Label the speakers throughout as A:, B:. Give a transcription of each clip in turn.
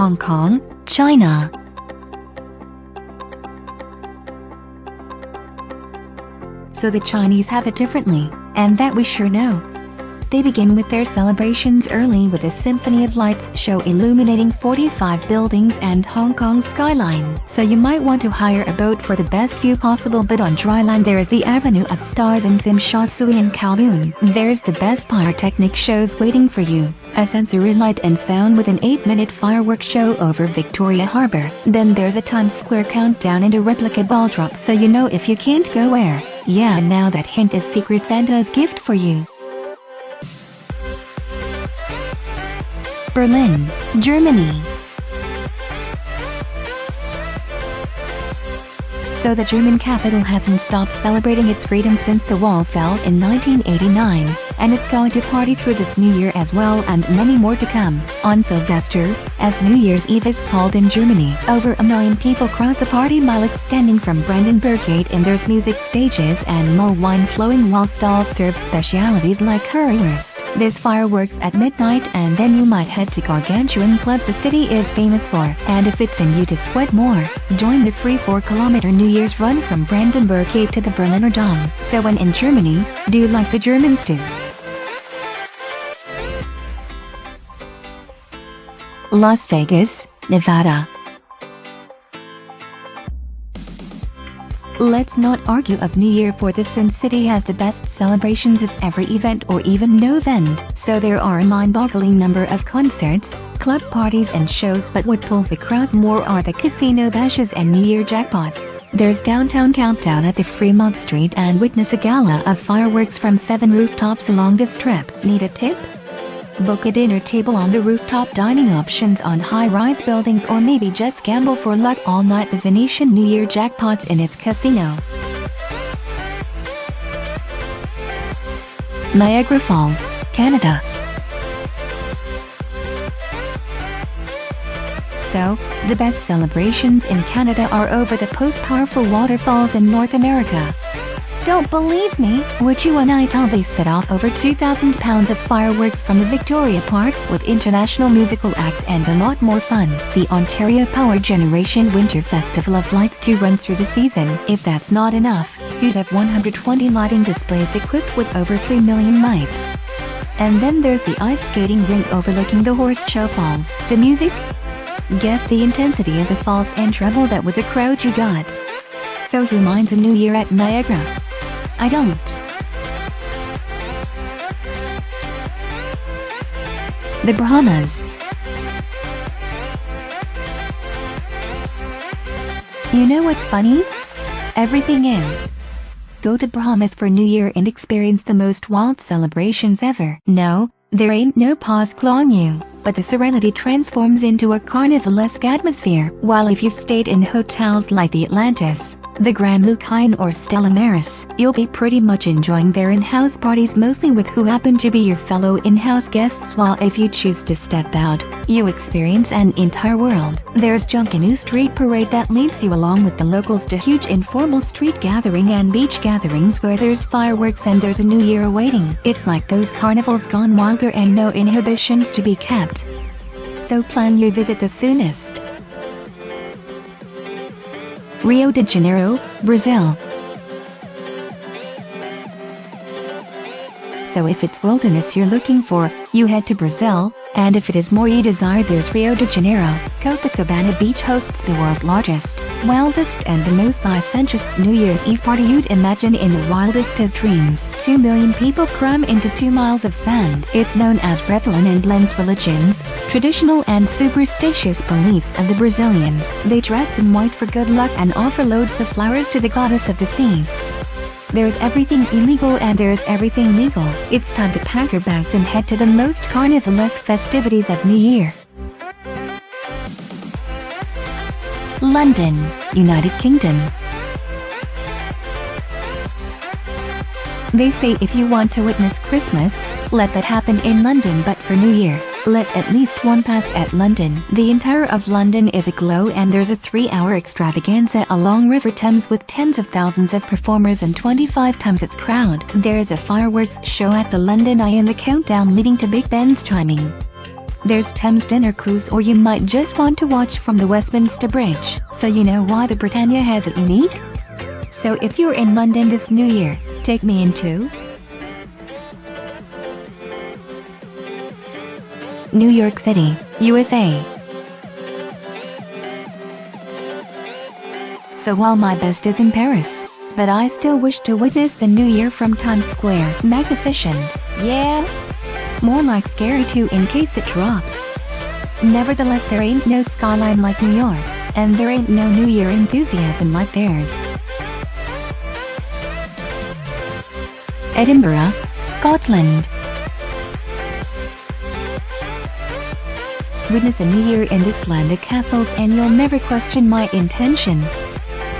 A: Hong Kong, China. So the Chinese have it differently, and that we sure know. They begin with their celebrations early with a symphony of lights show illuminating 45 buildings and Hong Kong's skyline. So you might want to hire a boat for the best view possible, but on dry land there is the Avenue of Stars in Tsim Sha Tsui and Kowloon. There's the best pyrotechnic shows waiting for you. A sensory light and sound with an 8-minute fireworks show over Victoria Harbour. Then there's a Times Square countdown and a replica ball drop, so you know if you can't go where. Yeah, and now that hint is Secret Santa's gift for you. Berlin, Germany. So the German capital hasn't stopped celebrating its freedom since the wall fell in 1989, and it's going to party through this new year as well, and many more to come. On Silvester, as New Year's Eve is called in Germany, over 1 million people crowd the party mile extending from Brandenberg Gate, and there's music stages and mulled wine flowing while stalls serve specialities like currywurst. There's fireworks at midnight, and then you might head to gargantuan clubs the city is famous for. And if it's in you to sweat more, join the free 4-kilometer New Year's run from Brandenberg Gate to the Berliner Dom. So when in Germany, do like the Germans do. Las Vegas, Nevada. Let's not argue of New Year, for the Sin City has the best celebrations of every event or even no event. So there are a mind-boggling number of concerts, club parties and shows, but what pulls the crowd more are the casino bashes and New Year jackpots. There's downtown countdown at the Fremont Street, and witness a gala of fireworks from 7 rooftops along the strip. Need a tip? Book a dinner table on the rooftop, dining options on high-rise buildings, or maybe just gamble for luck all night. The Venetian New Year jackpots in its casino. Niagara Falls, Canada. So, the best celebrations in Canada are over the most powerful waterfalls in North America. Don't believe me? Would you and I tell they set off over 2,000 pounds of fireworks from the Victoria Park, with international musical acts and a lot more fun. The Ontario Power Generation Winter Festival of Lights too runs through the season. If that's not enough, you'd have 120 lighting displays equipped with over 3 million lights. And then there's the ice skating rink overlooking the Horse Show Falls. The music? Guess the intensity of the falls and treble that with the crowd you got. So who minds a New Year at Niagara? I don't. The Bahamas. You know what's funny? Everything is. Go to Bahamas for New Year and experience the most wild celebrations ever. No, there ain't no paws clawing you, but the serenity transforms into a carnivalesque atmosphere. While if you've stayed in hotels like the Atlantis, the Grand Lucine or Stella Maris, you'll be pretty much enjoying their in-house parties, mostly with who happen to be your fellow in-house guests, while if you choose to step out, you experience an entire world. There's Junkanoo Street Parade that leads you along with the locals to huge informal street gathering and beach gatherings where there's fireworks and there's a new year awaiting. It's like those carnivals gone wilder and no inhibitions to be kept. So plan your visit the soonest. Rio de Janeiro, Brazil. So if it's wilderness you're looking for, you head to Brazil, and if it is more you desire, there's Rio de Janeiro. Copacabana Beach hosts the world's largest, wildest and the most licentious New Year's Eve party you'd imagine in the wildest of dreams. 2 million people cram into 2 miles of sand. It's known as Réveillon and blends religions, traditional and superstitious beliefs of the Brazilians. They dress in white for good luck and offer loads of flowers to the goddess of the seas. There's everything illegal and there's everything legal. It's time to pack your bags and head to the most carnivalesque festivities of New Year. London, United Kingdom. They say if you want to witness Christmas, let that happen in London, but for New Year, let at least one pass at London. The entire of London is aglow and there's a 3-hour extravaganza along River Thames with tens of thousands of performers and 25 times its crowd. There's a fireworks show at the London Eye and the countdown leading to Big Ben's chiming. There's Thames dinner cruise, or you might just want to watch from the Westminster Bridge. So you know why the Britannia has it unique? So if you're in London this New Year, take me into New York City, USA. So while my best is in Paris, but I still wish to witness the New Year from Times Square. Magnificent, yeah? More like scary too in case it drops. Nevertheless, there ain't no skyline like New York, and there ain't no New Year enthusiasm like theirs. Edinburgh, Scotland. Witness a New Year in this land of castles and you'll never question my intention.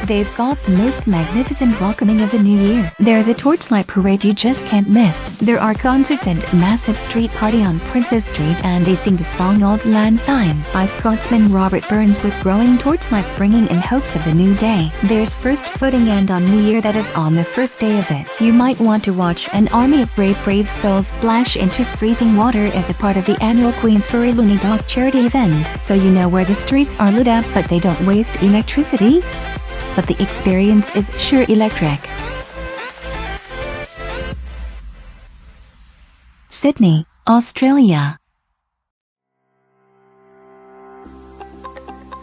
A: They've got the most magnificent welcoming of the new year. There's a torchlight parade you just can't miss. There are concerts and a massive street party on Princess Street, and they sing the song Auld Lang Syne by Scotsman Robert Burns, with growing torchlights bringing in hopes of the new day. There's first footing, and on New Year, that is on the first day of it, you might want to watch an army of brave souls splash into freezing water as a part of the annual Queensferry Looney Dog charity event. So you know where the streets are lit up but they don't waste electricity? But the experience is sure electric. Sydney, Australia.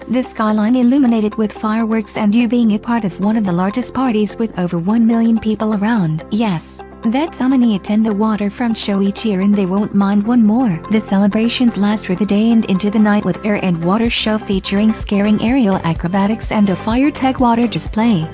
A: The skyline illuminated with fireworks, and you being a part of one of the largest parties with over 1 million people around. Yes, that's how many attend the waterfront show each year, and they won't mind one more. The celebrations last through the day and into the night with air and water show featuring scaring aerial acrobatics and a fire tag water display.